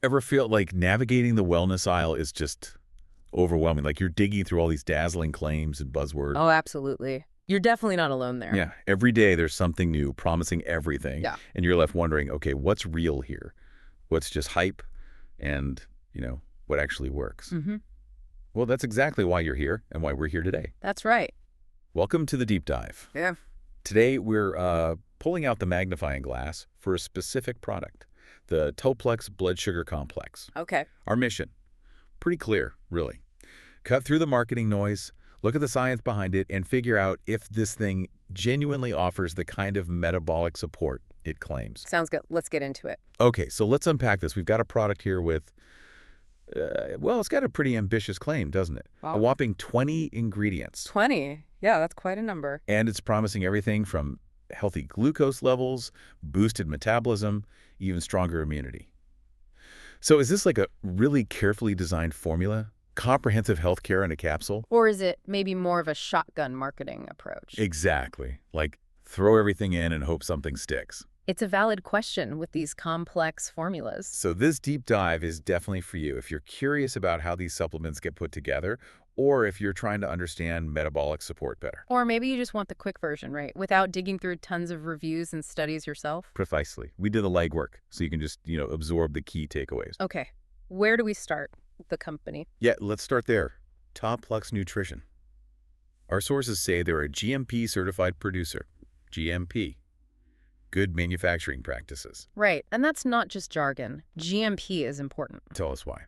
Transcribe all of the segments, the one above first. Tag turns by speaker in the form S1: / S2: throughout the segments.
S1: Ever feel like navigating the wellness aisle is just overwhelming? Like you're digging through all these dazzling claims and buzzwords.
S2: Oh, absolutely. You're definitely not alone there.
S1: Yeah, every day there's something new promising everything.
S2: Yeah.
S1: And you're left wondering, okay, what's real here? What's just hype and, what actually works?
S2: Mm-hmm.
S1: Well, that's exactly why you're here and why we're here today.
S2: That's right.
S1: Welcome to the deep dive.
S2: Yeah.
S1: Today we're pulling out the magnifying glass for a specific product, the Toplux Blood Sugar Complex.
S2: Okay.
S1: Our mission, pretty clear, really. Cut through the marketing noise, look at the science behind it, and figure out if this thing genuinely offers the kind of metabolic support it claims.
S2: Sounds good. Let's get into it.
S1: Okay, so let's unpack this. We've got a product here with, it's got a pretty ambitious claim, doesn't it?
S2: Wow.
S1: A whopping 20 ingredients.
S2: 20. Yeah, that's quite a number.
S1: And it's promising everything from healthy glucose levels, boosted metabolism, even stronger immunity. So is this like a really carefully designed formula? Comprehensive health care in a capsule?
S2: Or is it maybe more of a shotgun marketing approach?
S1: Exactly. Like throw everything in and hope something sticks.
S2: It's a valid question with these complex formulas.
S1: So this deep dive is definitely for you if you're curious about how these supplements get put together, or if you're trying to understand metabolic support better.
S2: Or maybe you just want the quick version, right? Without digging through tons of reviews and studies yourself.
S1: Precisely. We did the legwork, so you can just, absorb the key takeaways.
S2: Okay. Where do we start? The company.
S1: Yeah, let's start there. Toplux Nutrition. Our sources say they're a GMP certified producer. GMP. Good manufacturing practices.
S2: Right. And that's not just jargon. GMP is important.
S1: Tell us why.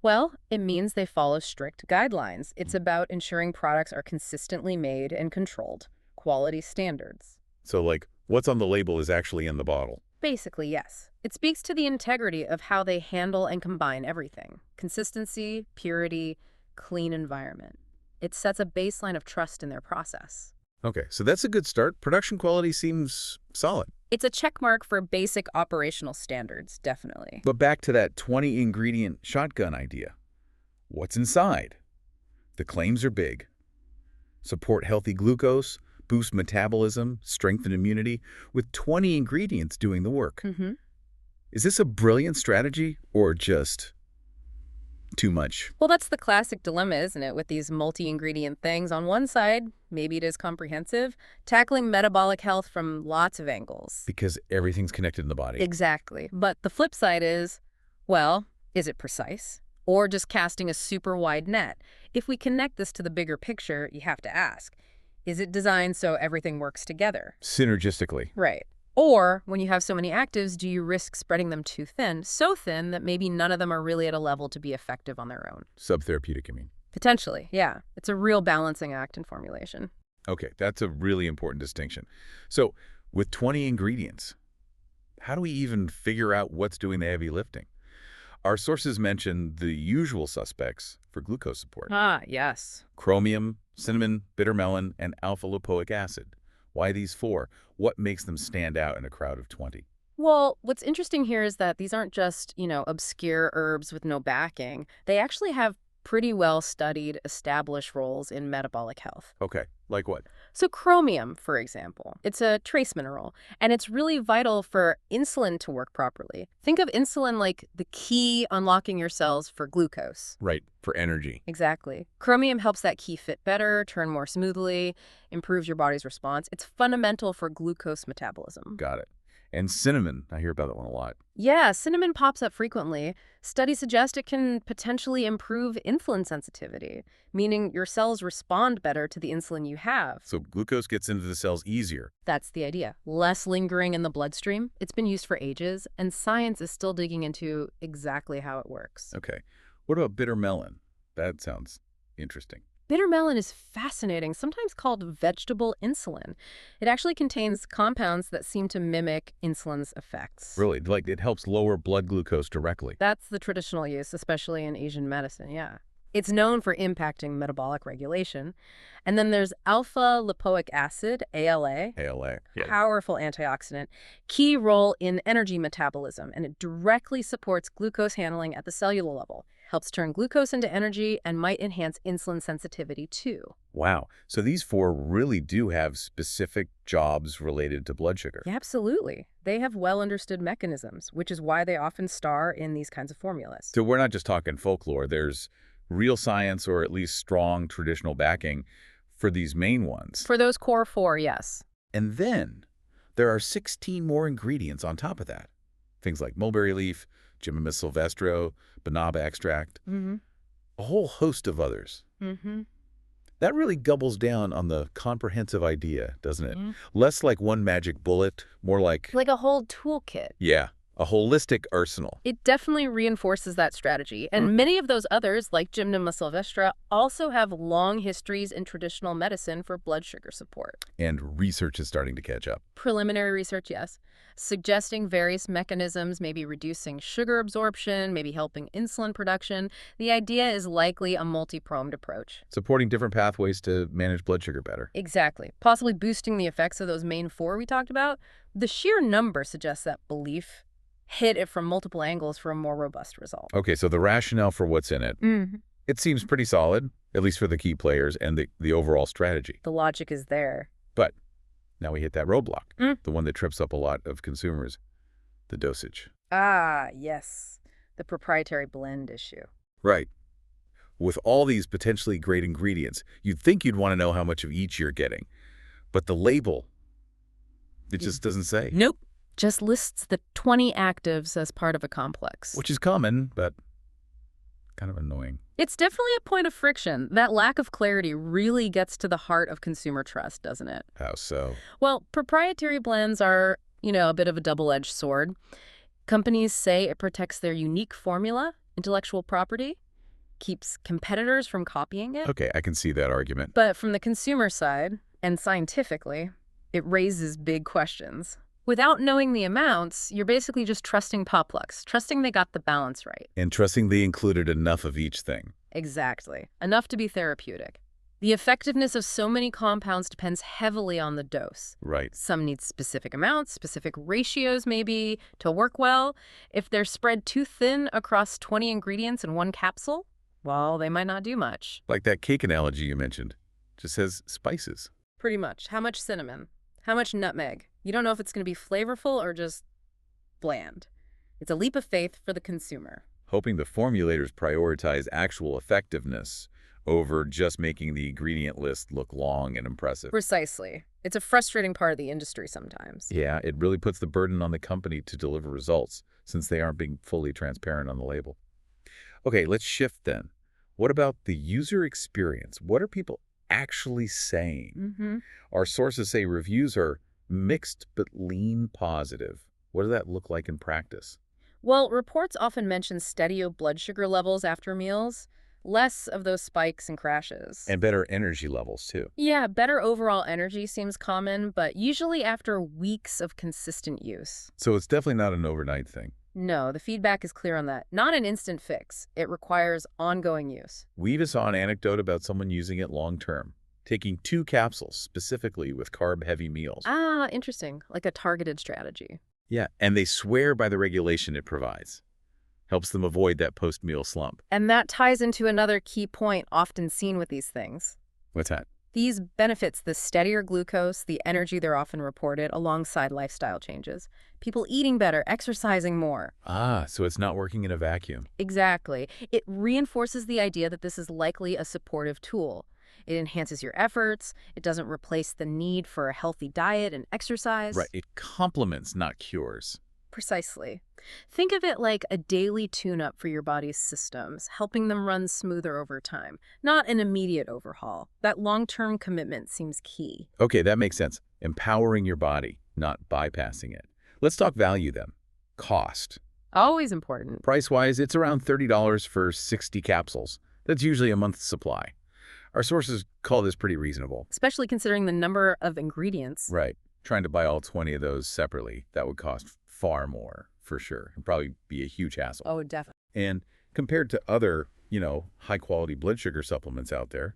S2: Well, it means they follow strict guidelines. It's about ensuring products are consistently made and controlled. Quality standards.
S1: So, what's on the label is actually in the bottle.
S2: Basically, yes. It speaks to the integrity of how they handle and combine everything. Consistency, purity, clean environment. It sets a baseline of trust in their process.
S1: Okay, so that's a good start. Production quality seems solid.
S2: It's a checkmark for basic operational standards, definitely.
S1: But back to that 20-ingredient shotgun idea. What's inside? The claims are big. Support healthy glucose, boost metabolism, strengthen immunity, with 20 ingredients doing the work.
S2: Mm-hmm.
S1: Is this a brilliant strategy or just too much?
S2: Well, that's the classic dilemma, isn't it, with these multi-ingredient things? On one side, maybe it is comprehensive, tackling metabolic health from lots of angles.
S1: Because everything's connected in the body.
S2: Exactly. But the flip side is, well, is it precise? Or just casting a super wide net? If we connect this to the bigger picture, you have to ask, is it designed so everything works together?
S1: Synergistically.
S2: Right. Or, when you have so many actives, do you risk spreading them too thin? So thin that maybe none of them are really at a level to be effective on their own.
S1: Subtherapeutic, you mean?
S2: Potentially, yeah. It's a real balancing act in formulation.
S1: Okay, that's a really important distinction. So, with 20 ingredients, how do we even figure out what's doing the heavy lifting? Our sources mention the usual suspects for glucose support.
S2: Ah, yes.
S1: Chromium, cinnamon, bitter melon, and alpha-lipoic acid. Why these four? What makes them stand out in a crowd of 20?
S2: Well, what's interesting here is that these aren't just, obscure herbs with no backing. They actually have pretty well-studied, established roles in metabolic health.
S1: Okay, like what?
S2: So chromium, for example, it's a trace mineral, and it's really vital for insulin to work properly. Think of insulin like the key unlocking your cells for glucose.
S1: Right, for energy.
S2: Exactly. Chromium helps that key fit better, turn more smoothly, improves your body's response. It's fundamental for glucose metabolism.
S1: Got it. And cinnamon, I hear about that one a lot.
S2: Yeah, cinnamon pops up frequently. Studies suggest it can potentially improve insulin sensitivity, meaning your cells respond better to the insulin you have.
S1: So glucose gets into the cells easier.
S2: That's the idea. Less lingering in the bloodstream. It's been used for ages, and science is still digging into exactly how it works.
S1: Okay. What about bitter melon? That sounds interesting.
S2: Bitter melon is fascinating, sometimes called vegetable insulin. It actually contains compounds that seem to mimic insulin's effects.
S1: Really? Like it helps lower blood glucose directly?
S2: That's the traditional use, especially in Asian medicine, yeah. It's known for impacting metabolic regulation. And then there's alpha-lipoic acid, ALA.
S1: ALA. Yeah.
S2: Powerful antioxidant, key role in energy metabolism, and it directly supports glucose handling at the cellular level. helps turn glucose into energy, and might enhance insulin sensitivity too.
S1: Wow. So these four really do have specific jobs related to blood sugar.
S2: Yeah, absolutely. They have well-understood mechanisms, which is why they often star in these kinds of formulas.
S1: So we're not just talking folklore. There's real science or at least strong traditional backing for these main ones.
S2: For those core four, yes.
S1: And then there are 16 more ingredients on top of that. Things like mulberry leaf, Gymnema sylvestro, banaba extract, a whole host of others. That really gobbles down on the comprehensive idea, doesn't it? Less like one magic bullet, more like,
S2: Like a whole toolkit.
S1: yeah, a holistic arsenal.
S2: It definitely reinforces that strategy, and many of those others, like Gymnema sylvestra, also have long histories in traditional medicine for blood sugar support.
S1: And research is starting to catch up.
S2: Preliminary research, yes, suggesting various mechanisms, maybe reducing sugar absorption, maybe helping insulin production. The idea is likely a multi-pronged approach.
S1: Supporting different pathways to manage blood sugar better.
S2: Exactly. Possibly boosting the effects of those main four we talked about. The sheer number suggests that belief hit it from multiple angles for a more robust result.
S1: Okay, so the rationale for what's in it, it seems pretty solid, at least for the key players and the overall strategy.
S2: The logic is there.
S1: But now we hit that roadblock, the one that trips up a lot of consumers, the dosage.
S2: Ah, yes. The proprietary blend issue.
S1: Right. With all these potentially great ingredients, you'd think you'd want to know how much of each you're getting. But the label, it just doesn't say.
S2: Nope. Just lists the 20 actives as part of a complex.
S1: Which is common, but kind of annoying.
S2: It's definitely a point of friction. That lack of clarity really gets to the heart of consumer trust, doesn't it?
S1: How so?
S2: Well, proprietary blends are, a bit of a double-edged sword. Companies say it protects their unique formula, intellectual property, keeps competitors from copying it.
S1: Okay, I can see that argument.
S2: But from the consumer side, and scientifically, it raises big questions. Without knowing the amounts, you're basically just trusting Toplux, trusting they got the balance right.
S1: And trusting they included enough of each thing.
S2: Exactly. Enough to be therapeutic. The effectiveness of so many compounds depends heavily on the dose.
S1: Right.
S2: Some need specific amounts, specific ratios maybe, to work well. If they're spread too thin across 20 ingredients in one capsule, well, they might not do much.
S1: Like that cake analogy you mentioned. Just says spices.
S2: Pretty much. How much cinnamon? How much nutmeg? You don't know if it's going to be flavorful or just bland. It's a leap of faith for the consumer.
S1: Hoping the formulators prioritize actual effectiveness over just making the ingredient list look long and impressive.
S2: Precisely. It's a frustrating part of the industry sometimes.
S1: Yeah, it really puts the burden on the company to deliver results since they aren't being fully transparent on the label. Okay, let's shift then. What about the user experience? What are people actually saying? Our sources say reviews are mixed but lean positive. What does that look like in practice?
S2: Well, reports often mention steadier blood sugar levels after meals, less of those spikes and crashes.
S1: And better energy levels, too.
S2: Yeah, better overall energy seems common, but usually after weeks of consistent use.
S1: So it's definitely not an overnight thing.
S2: No, the feedback is clear on that. Not an instant fix. It requires ongoing use.
S1: We even saw an anecdote about someone using it long-term, taking 2 capsules specifically with carb-heavy meals.
S2: Ah, interesting. Like a targeted strategy.
S1: Yeah, and they swear by the regulation it provides. Helps them avoid that post-meal slump.
S2: And that ties into another key point often seen with these things.
S1: What's that?
S2: These benefits, the steadier glucose, the energy they're often reported alongside lifestyle changes. People eating better, exercising more.
S1: Ah, so it's not working in a vacuum.
S2: Exactly. It reinforces the idea that this is likely a supportive tool. It enhances your efforts. It doesn't replace the need for a healthy diet and exercise.
S1: Right, it complements, not cures.
S2: Precisely. Think of it like a daily tune-up for your body's systems, helping them run smoother over time, not an immediate overhaul. That long-term commitment seems key.
S1: Okay, that makes sense. Empowering your body, not bypassing it. Let's talk value then. Cost.
S2: Always important.
S1: Price-wise, it's around $30 for 60 capsules. That's usually a month's supply. Our sources call this pretty reasonable.
S2: Especially considering the number of ingredients.
S1: Right. Trying to buy all 20 of those separately, that would cost far more, for sure. It'd probably be a huge hassle.
S2: Oh, definitely.
S1: And compared to other, high-quality blood sugar supplements out there,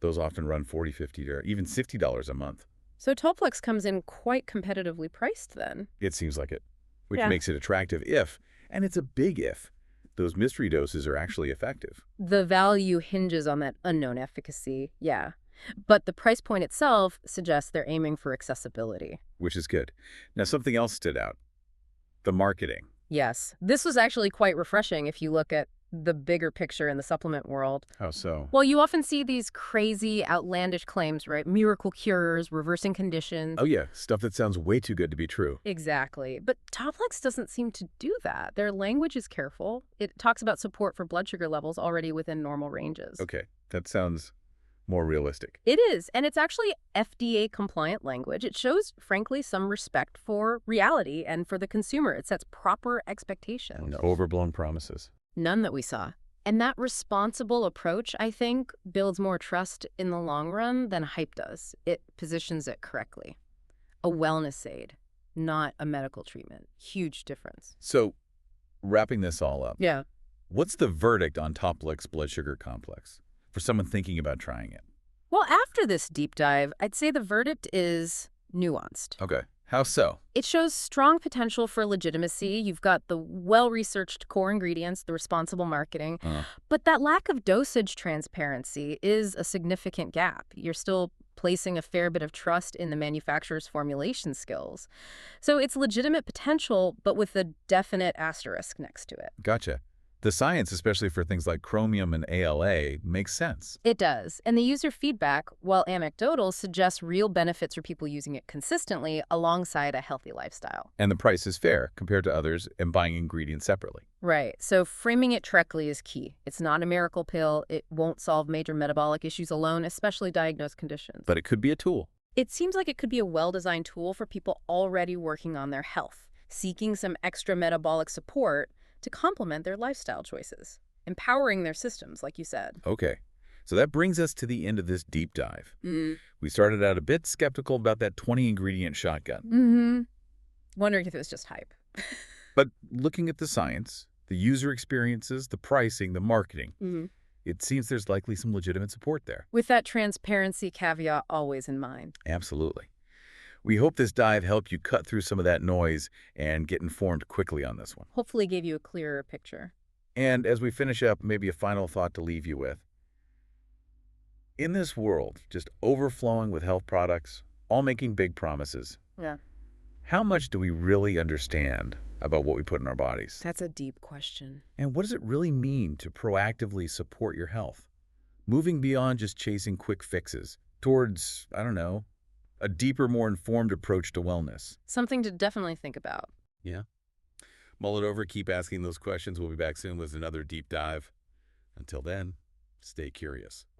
S1: those often run $40, $50, or even $60 a month.
S2: So Toplux comes in quite competitively priced then.
S1: It seems like it, which
S2: Yeah.
S1: makes it attractive if, and it's a big if, those mystery doses are actually effective.
S2: The value hinges on that unknown efficacy, yeah. But the price point itself suggests they're aiming for accessibility.
S1: Which is good. Now, something else stood out. The marketing.
S2: Yes, this was actually quite refreshing if you look at the bigger picture in the supplement world.
S1: How so?
S2: Well, you often see these crazy, outlandish claims, right? Miracle cures, reversing conditions.
S1: Oh, yeah, stuff that sounds way too good to be true.
S2: Exactly. But Toplux doesn't seem to do that. Their language is careful. It talks about support for blood sugar levels already within normal ranges.
S1: Okay, that sounds more realistic.
S2: It is, and it's actually FDA-compliant language. It shows, frankly, some respect for reality and for the consumer. It sets proper expectations.
S1: No overblown promises.
S2: None that we saw. And that responsible approach, I think, builds more trust in the long run than hype does. It positions it correctly. A wellness aid, not a medical treatment. Huge difference.
S1: So, wrapping this all up,
S2: Yeah.
S1: what's the verdict on Toplux Blood Sugar Complex for someone thinking about trying it?
S2: Well, after this deep dive, I'd say the verdict is nuanced.
S1: Okay, how so?
S2: It shows strong potential for legitimacy. You've got the well-researched core ingredients, the responsible marketing, but that lack of dosage transparency is a significant gap. You're still placing a fair bit of trust in the manufacturer's formulation skills. So it's legitimate potential, but with a definite asterisk next to it.
S1: Gotcha. The science, especially for things like chromium and ALA, makes sense.
S2: It does. And the user feedback, while anecdotal, suggests real benefits for people using it consistently alongside a healthy lifestyle.
S1: And the price is fair compared to others and buying ingredients separately.
S2: Right. So framing it correctly is key. It's not a miracle pill. It won't solve major metabolic issues alone, especially diagnosed conditions.
S1: But it could be a tool.
S2: It seems like it could be a well-designed tool for people already working on their health, seeking some extra metabolic support to complement their lifestyle choices, empowering their systems, like you said.
S1: Okay, so that brings us to the end of this deep dive. We started out a bit skeptical about that 20-ingredient shotgun.
S2: Wondering if it was just hype.
S1: But looking at the science, the user experiences, the pricing, the marketing, it seems there's likely some legitimate support there.
S2: With that transparency caveat always in mind.
S1: Absolutely. We hope this dive helped you cut through some of that noise and get informed quickly on this one.
S2: Hopefully gave you a clearer picture.
S1: And as we finish up, maybe a final thought to leave you with. In this world, just overflowing with health products, all making big promises,
S2: Yeah.
S1: how much do we really understand about what we put in our bodies?
S2: That's a deep question.
S1: And what does it really mean to proactively support your health? Moving beyond just chasing quick fixes towards, I don't know, a deeper, more informed approach to wellness.
S2: Something to definitely think about.
S1: Yeah. Mull it over, keep asking those questions. We'll be back soon with another deep dive. Until then, stay curious.